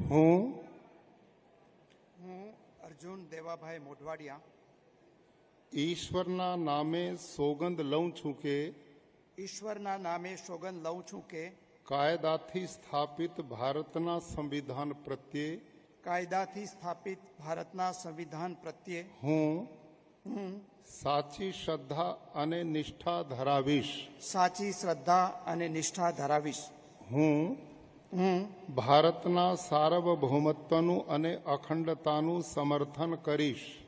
હું અર્જુન દેવાભાઈ મોઢવાડિયા ઈશ્વરના નામે સોગંદ લઉં છું કે ઈશ્વરના નામે સોગંદ લઉં છું કે કાયદાથી સ્થાપિત ભારતના સંવિધાન પ્રત્યે કાયદાથી સ્થાપિત ભારતના સંવિધાન પ્રત્યે હું સાચી શ્રદ્ધા અને નિષ્ઠા ધરાવીશ. સાચી શ્રદ્ધા અને નિષ્ઠા ધરાવીશ. હું ભારતના સાર્વભૌમત્વનું અને અખંડતાનું સમર્થન કરીશ.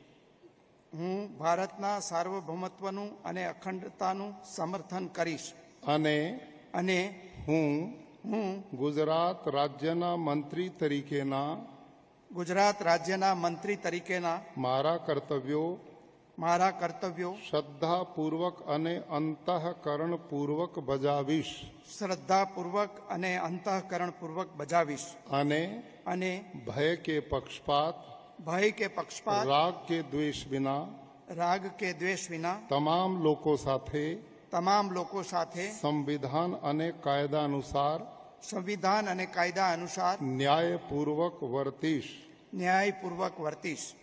હું ભારતના સાર્વભૌમત્વનું અને અખંડતાનું સમર્થન કરીશ. અને હું ગુજરાત રાજ્યના મંત્રી તરીકેના મારા કર્તવ્યો શ્રદ્ધાપૂર્વક અને અંતઃકરણપૂર્વક બજાવીશ. અને ભય કે પક્ષપાત રાગ કે દ્વેષ વિના તમામ લોકો સાથે સંવિધાન અને કાયદા અનુસાર ન્યાયપૂર્વક વર્તીશ.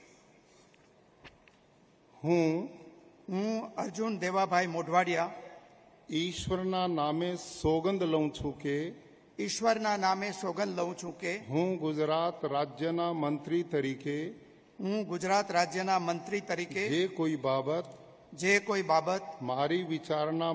હું અર્જુન દેવાભાઈ મોઢવાડિયા ઈશ્વરના નામે સોગંદ લઉં છું કે હું ગુજરાત રાજ્યના મંત્રી તરીકે જે કોઈ બાબત મારી વિચારણા